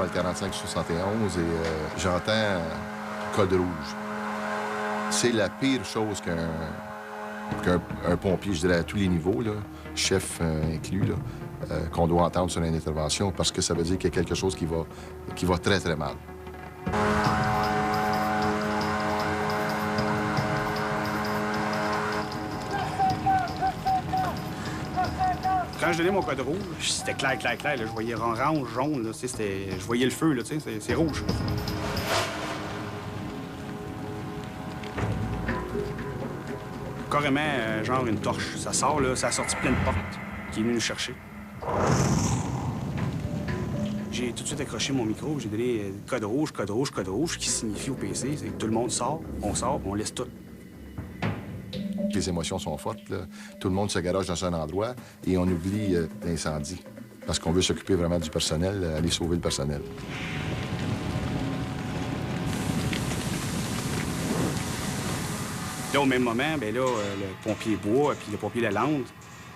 devant le 45-71 et j'entends code rouge. C'est la pire chose qu'un pompier, je dirais à tous les niveaux, là, chef inclus, là, qu'on doit entendre sur une intervention parce que ça veut dire qu'il y a quelque chose qui va très, très mal. Quand je donnais mon code rouge, c'était clair, clair, clair. Là. Je voyais orange, jaune. Là, je voyais le feu, là, c'est rouge. Carrément, genre une torche. Ça sort, là, ça a sorti plein de portes qui est venu nous chercher. J'ai tout de suite accroché mon micro. J'ai donné code rouge, code rouge, code rouge, qui signifie au PC, c'est que tout le monde sort, on laisse tout. Les émotions sont fortes, là. Tout le monde se garage dans un endroit et on oublie l'incendie parce qu'on veut s'occuper vraiment du personnel, aller sauver le personnel. Là, au même moment, bien là, le pompier bois puis le pompier Lalande,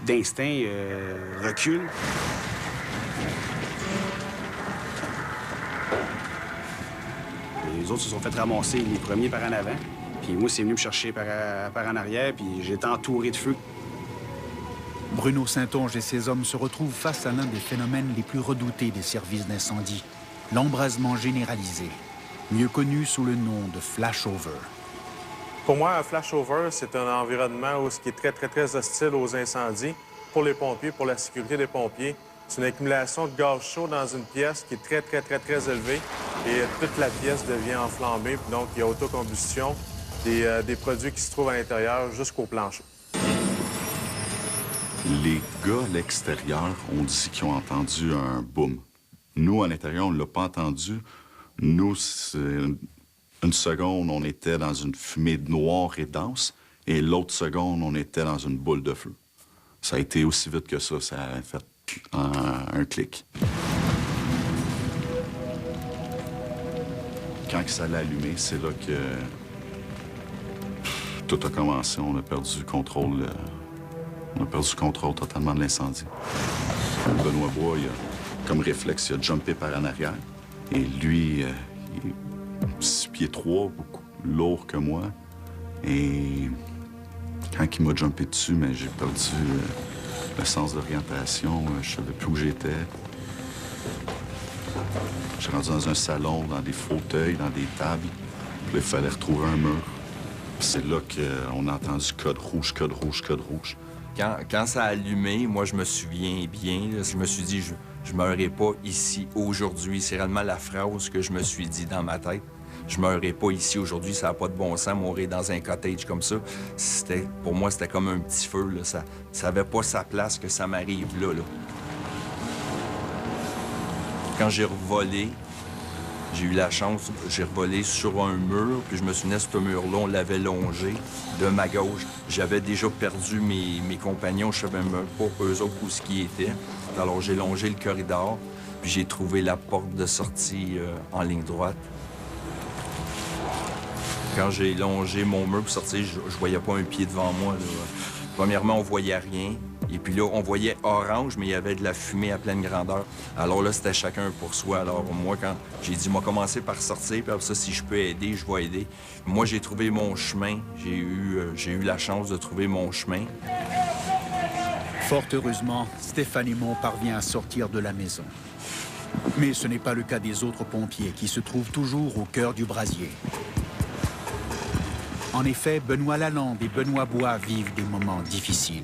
d'instinct, reculent. Les autres se sont fait ramasser les premiers par en avant. Puis moi, c'est venu me chercher par en arrière, puis j'étais entouré de feu. Bruno Saintonge et ses hommes se retrouvent face à l'un des phénomènes les plus redoutés des services d'incendie, l'embrasement généralisé, mieux connu sous le nom de flashover. Pour moi, un flashover, c'est un environnement qui est très, très, très hostile aux incendies pour les pompiers, pour la sécurité des pompiers. C'est une accumulation de gaz chaud dans une pièce qui est très, très, très, très élevée et toute la pièce devient enflammée, puis donc il y a autocombustion. Des produits qui se trouvent à l'intérieur jusqu'au plancher. Les gars à l'extérieur ont dit qu'ils ont entendu un boom. Nous, à l'intérieur, on ne l'a pas entendu. Nous, une seconde, on était dans une fumée noire et dense, et l'autre seconde, on était dans une boule de feu. Ça a été aussi vite que ça a fait un clic. Quand ça allait allumer, c'est là que tout a commencé. On a perdu le contrôle. On a perdu le contrôle totalement de l'incendie. Benoît Bois, comme réflexe, il a jumpé par en arrière. Et lui, il est 6 pieds 3, beaucoup lourd que moi. Et quand il m'a jumpé dessus, mais j'ai perdu le sens d'orientation. Je savais plus où j'étais. Je suis rendu dans un salon, dans des fauteuils, dans des tables. Puis il fallait retrouver un mur. C'est là qu'on a entendu code rouge, code rouge, code rouge. Quand ça a allumé, moi, je me souviens bien. Là, je me suis dit, je meurerai pas ici aujourd'hui. C'est réellement la phrase que je me suis dit dans ma tête. Je meurerai pas ici aujourd'hui, ça n'a pas de bon sens, mourir dans un cottage comme ça. Pour moi, c'était comme un petit feu. Là. Ça n'avait pas sa place que ça m'arrive là. Quand j'ai revolé, j'ai eu la chance, j'ai revolé sur un mur, puis je me souvenais, ce mur-là, on l'avait longé de ma gauche. J'avais déjà perdu mes compagnons, je savais même pas eux autres où ce qu'ils étaient. Alors j'ai longé le corridor, puis j'ai trouvé la porte de sortie en ligne droite. Quand j'ai longé mon mur pour sortir, je voyais pas un pied devant moi. Là. Premièrement, on voyait rien. Et puis là, on voyait orange, mais il y avait de la fumée à pleine grandeur. Alors là, c'était chacun pour soi. Alors moi, quand j'ai dit, moi, commencer par sortir, puis après ça, si je peux aider, je vais aider. Moi, j'ai trouvé mon chemin. J'ai eu la chance de trouver mon chemin. Fort heureusement, Stéphane Aymon parvient à sortir de la maison. Mais ce n'est pas le cas des autres pompiers qui se trouvent toujours au cœur du brasier. En effet, Benoît Lalande et Benoît Bois vivent des moments difficiles.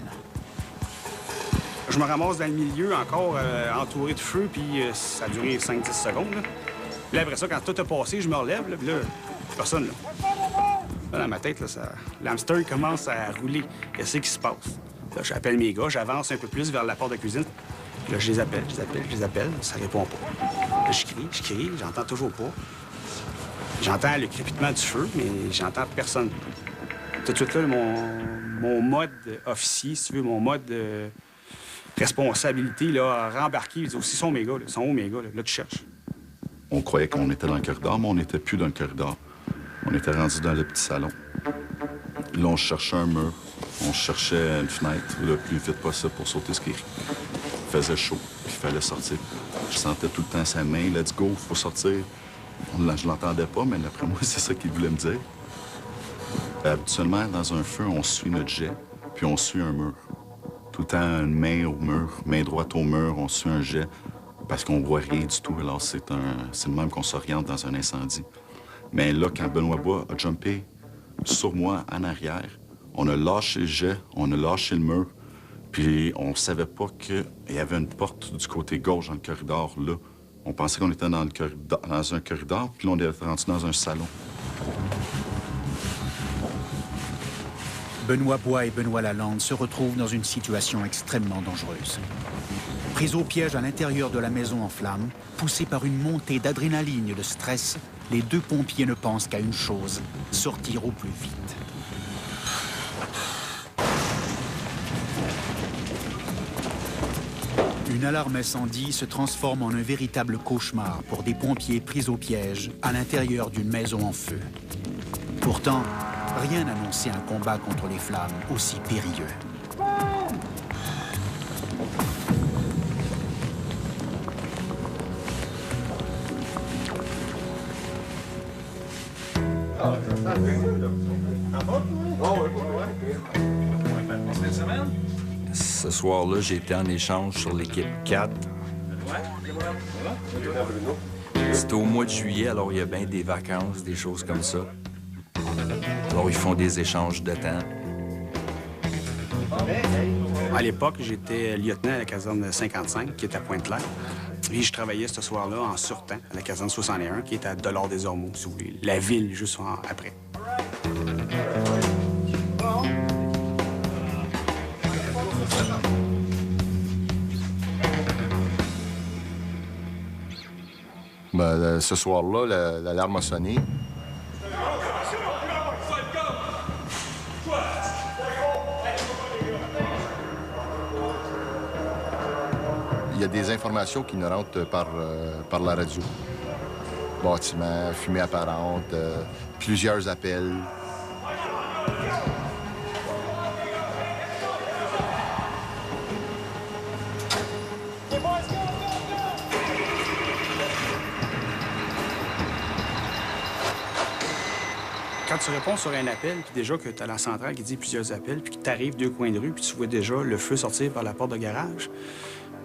Je me ramasse dans le milieu, encore entouré de feu, puis ça a duré 5-10 secondes. Là. Puis là, après ça, quand tout a passé, je me relève, là, puis là, personne, là. Là, dans ma tête, là, l'hamster commence à rouler. Qu'est-ce qui se passe? Là, j'appelle mes gars, j'avance un peu plus vers la porte de cuisine. Puis là, je les appelle, ça répond pas. Là, je crie, j'entends toujours pas. J'entends le crépitement du feu, mais j'entends personne. Tout de suite, là, mon mode officier, si tu veux, mon mode responsabilité, là, rembarqué, ils disent aussi, sont mes gars, là, sont où mes gars, là, tu cherches. On croyait qu'on était dans le corridor, mais on n'était plus dans le corridor. On était rendu dans le petit salon. Là, on cherchait un mur, on cherchait une fenêtre le plus vite possible pour sauter ce qui faisait chaud, puis il fallait sortir. Je sentais tout le temps sa main, « Let's go, faut sortir ». Je l'entendais pas, mais d'après moi, c'est ça qu'il voulait me dire. Habituellement, dans un feu, on suit notre jet, puis on suit un mur. Tout le temps, une main au mur, main droite au mur, on suit un jet, parce qu'on voit rien du tout. Alors, c'est le même qu'on s'oriente dans un incendie. Mais là, quand Benoît Bois a jumpé sur moi en arrière, on a lâché le jet, on a lâché le mur, puis on savait pas qu'il y avait une porte du côté gauche dans le corridor, là. On pensait qu'on était dans un corridor, puis là, on est rendu dans un salon. Benoît Bois et Benoît Lalande se retrouvent dans une situation extrêmement dangereuse. Pris au piège à l'intérieur de la maison en flammes, poussés par une montée d'adrénaline et de stress, les deux pompiers ne pensent qu'à une chose, sortir au plus vite. Une alarme incendie se transforme en un véritable cauchemar pour des pompiers pris au piège à l'intérieur d'une maison en feu. Pourtant, rien n'annonçait un combat contre les flammes aussi périlleux. Ce soir-là, j'ai été en échange sur l'équipe 4. C'était au mois de juillet, alors il y a bien des vacances, des choses comme ça. Alors, ils font des échanges de temps. À l'époque, j'étais lieutenant à la caserne 55, qui est à Pointe-Claire. Puis je travaillais ce soir-là en surtemps à la caserne 61, qui est à Dollard-des-Ormeaux, si vous voulez. La ville, juste après. Ben, ce soir-là, l'alarme a sonné. Il y a des informations qui nous rentrent par la radio. Bâtiment, fumée apparente, plusieurs appels. Quand tu réponds sur un appel, puis déjà que tu as la centrale qui dit plusieurs appels, puis que tu arrives 2 coins de rue, puis tu vois déjà le feu sortir par la porte de garage,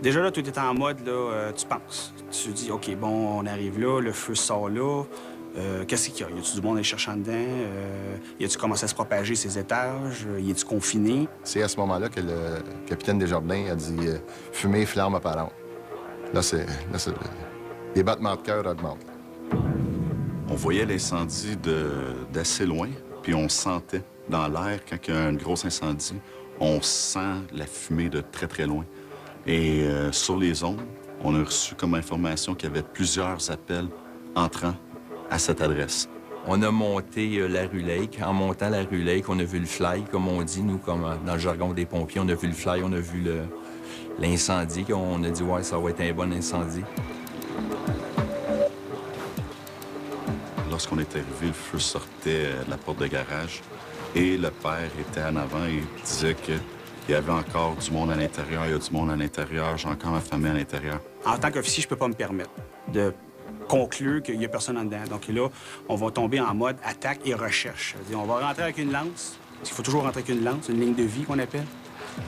déjà là, tout est en mode, là, tu penses. Tu dis, OK, bon, on arrive là, le feu sort là. Qu'est-ce qu'il y a? Y a-tu du monde à aller chercher en dedans? Y a-tu commencé à se propager ces étages? Y est-tu confiné? C'est à ce moment-là que le capitaine Desjardins a dit fumée, flamme apparente. Là, les battements de cœur augmentent. On voyait l'incendie d'assez loin, puis on sentait dans l'air, quand il y a un gros incendie, on sent la fumée de très, très loin. Et sur les ondes, on a reçu comme information qu'il y avait plusieurs appels entrant à cette adresse. On a monté la rue Lake. En montant la rue Lake, on a vu le fly, comme on dit, nous, comme dans le jargon des pompiers. On a vu le fly, on a vu l'incendie. On a dit, ouais, ça va être un bon incendie. Lorsqu'on est arrivé, le feu sortait de la porte de garage et le père était en avant et disait qu'il y avait encore du monde à l'intérieur, il y a du monde à l'intérieur, j'ai encore ma famille à l'intérieur. En tant qu'officier, je peux pas me permettre de conclure qu'il y a personne en dedans. Donc là, on va tomber en mode attaque et recherche. On va rentrer avec une lance, parce qu'il faut toujours rentrer avec une lance, une ligne de vie qu'on appelle.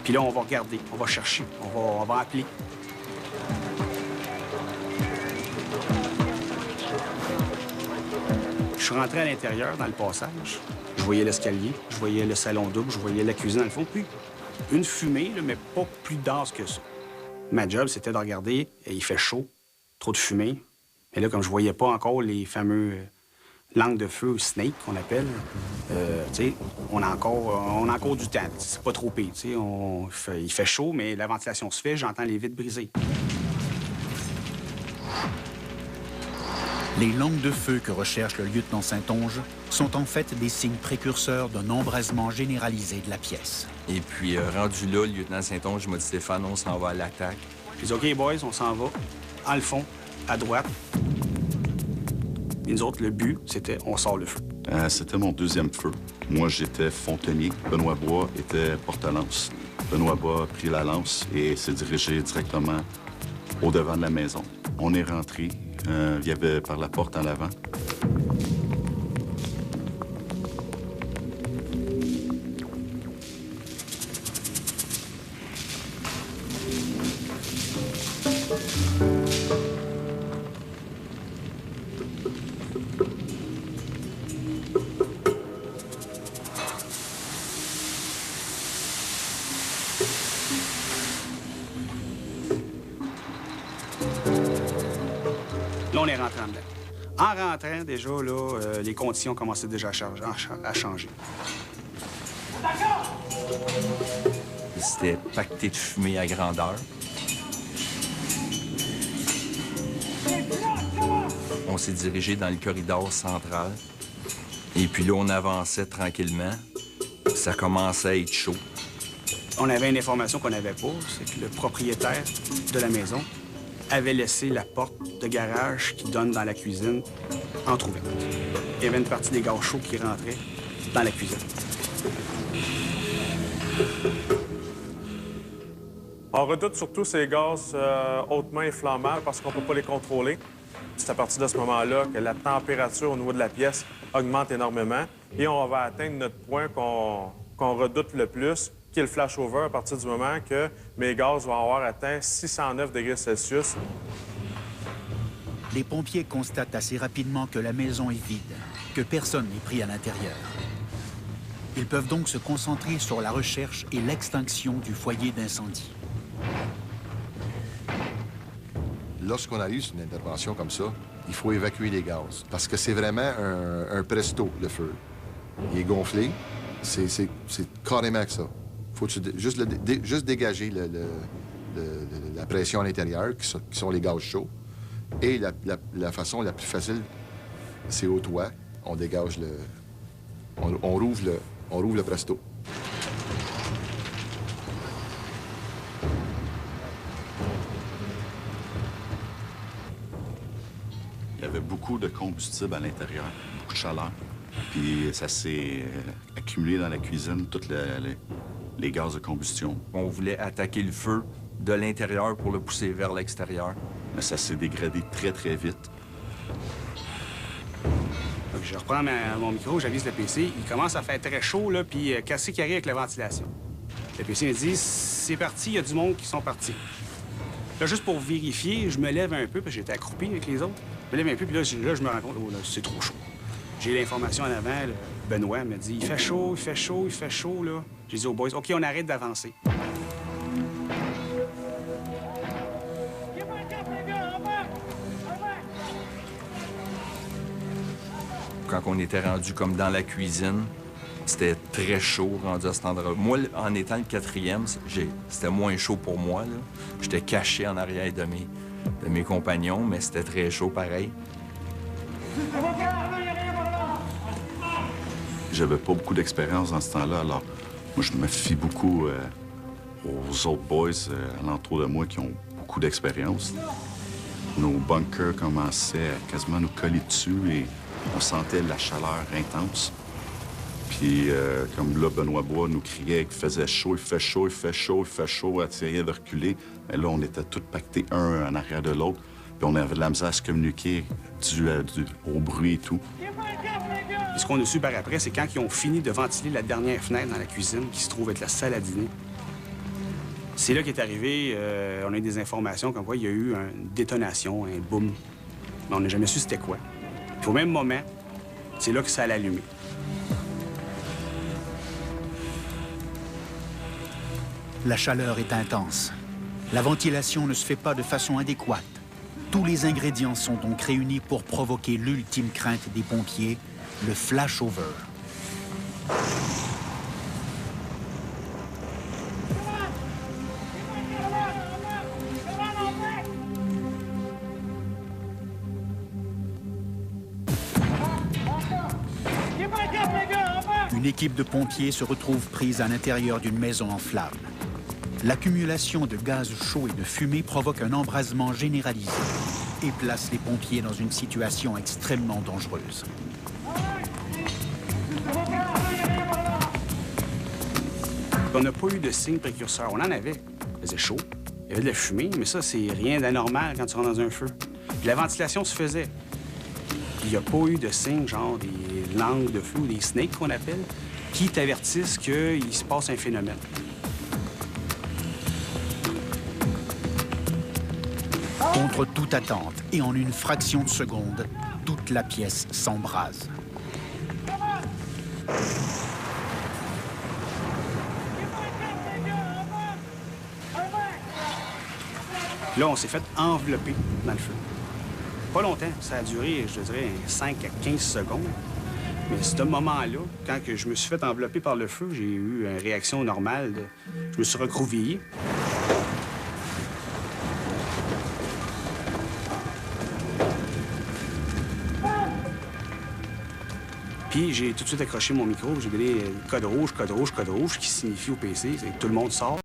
Puis là, on va regarder, on va chercher, on va appeler. Je suis rentré à l'intérieur, dans le passage. Je voyais l'escalier, je voyais le salon double, je voyais la cuisine dans le fond. Puis une fumée, là, mais pas plus dense que ça. Ma job, c'était de regarder, et il fait chaud, trop de fumée. Et là, comme je voyais pas encore les fameux langues de feu, snake, qu'on appelle, tu sais, on a encore du temps. C'est pas trop pire, tu sais. Il fait chaud, mais la ventilation se fait, j'entends les vitres brisées. Les langues de feu que recherche le lieutenant Saint-Onge sont en fait des signes précurseurs d'un embrasement généralisé de la pièce. Et puis, rendu là, le lieutenant Saint-Onge m'a dit, Stéphane, on s'en va à l'attaque. J'ai dit, OK, boys, on s'en va. En le fond, à droite. Et nous autres, le but, c'était on sort le feu. C'était mon deuxième feu. Moi, j'étais fontainier. Benoît Bois était porte-lance. Benoît Bois a pris la lance et s'est dirigé directement au-devant de la maison. On est rentré. Il y avait par la porte en avant. Là, on est rentré en dedans. En rentrant, déjà, là, les conditions commençaient déjà à changer. C'était pacté de fumée à grandeur. On s'est dirigé dans le corridor central. Et puis là, on avançait tranquillement. Ça commençait à être chaud. On avait une information qu'on n'avait pas, c'est que le propriétaire de la maison avait laissé la porte de garage qui donne dans la cuisine entrouverte. Il y avait une partie des gaz chauds qui rentraient dans la cuisine. On redoute surtout ces gaz hautement inflammables parce qu'on ne peut pas les contrôler. C'est à partir de ce moment-là que la température au niveau de la pièce augmente énormément et on va atteindre notre point qu'on redoute le plus, qui est le flashover, à partir du moment que mes gaz vont avoir atteint 609 degrés Celsius. Les pompiers constatent assez rapidement que la maison est vide, que personne n'est pris à l'intérieur. Ils peuvent donc se concentrer sur la recherche et l'extinction du foyer d'incendie. Lorsqu'on a eu une intervention comme ça, il faut évacuer les gaz. Parce que c'est vraiment un presto, le feu. Il est gonflé. C'est carrément que ça. Faut juste dégager la pression à l'intérieur, qui sont les gaz chauds. Et la façon la plus facile, c'est au toit. On dégage on rouvre le presto. Il y avait beaucoup de combustible à l'intérieur, beaucoup de chaleur. Puis ça s'est accumulé dans la cuisine, tous les gaz de combustion. On voulait attaquer le feu de l'intérieur pour le pousser vers l'extérieur. Mais ça s'est dégradé très, très vite. Donc, je reprends mon micro, j'avise le PC. Il commence à faire très chaud, là, puis cassé carré avec la ventilation. Le PC me dit, c'est parti, il y a du monde qui sont partis. Là, juste pour vérifier, je me lève un peu, parce que j'étais accroupi avec les autres. Je me lève un peu, puis là, je me rends compte, oh, là, c'est trop chaud. J'ai l'information en avant, là. Benoît me dit, il fait chaud, il fait chaud, il fait chaud, là. J'ai dit aux boys, OK, on arrête d'avancer. Quand on était rendu comme dans la cuisine, c'était très chaud rendu à cet endroit. Moi, en étant le quatrième, c'était moins chaud pour moi, là. J'étais caché en arrière de mes compagnons, mais c'était très chaud pareil. J'avais pas beaucoup d'expérience dans ce temps-là, alors moi, je me fie beaucoup aux autres boys alentour de moi qui ont beaucoup d'expérience. Nos bunkers commençaient à quasiment nous coller dessus et on sentait la chaleur intense. Puis, comme là, Benoît Bois nous criait qu'il faisait chaud, il fait chaud, il fait chaud, il fait chaud, essayait de reculer. Mais là, on était tous pactés un en arrière de l'autre. Puis on avait de la misère à se communiquer dû au bruit et tout. Puis ce qu'on a su par après, c'est quand ils ont fini de ventiler la dernière fenêtre dans la cuisine, qui se trouve être la salle à dîner. C'est là qu'est arrivé, on a eu des informations comme quoi il y a eu une détonation, un boom. Mais on n'a jamais su c'était quoi. Puis au même moment, c'est là que ça allait allumer. La chaleur est intense. La ventilation ne se fait pas de façon adéquate. Tous les ingrédients sont donc réunis pour provoquer l'ultime crainte des pompiers, le flashover. Une équipe de pompiers se retrouve prise à l'intérieur d'une maison en flammes. L'accumulation de gaz chaud et de fumée provoque un embrasement généralisé et place les pompiers dans une situation extrêmement dangereuse. On n'a pas eu de signe précurseur. On en avait. Il faisait chaud. Il y avait de la fumée, mais ça, c'est rien d'anormal quand tu rentres dans un feu. Puis la ventilation se faisait. Puis il n'y a pas eu de signe, genre des langues de feu ou des snakes qu'on appelle, qui t'avertissent qu'il se passe un phénomène. Contre toute attente et en une fraction de seconde, toute la pièce s'embrase. Là, on s'est fait envelopper dans le feu. Pas longtemps, ça a duré, je dirais, 5 à 15 secondes. Mais ce moment-là, quand que je me suis fait envelopper par le feu, j'ai eu une réaction normale. Je me suis recrouvillé. Puis j'ai tout de suite accroché mon micro, j'ai donné code rouge, code rouge, code rouge, qui signifie au PC, c'est que tout le monde sort.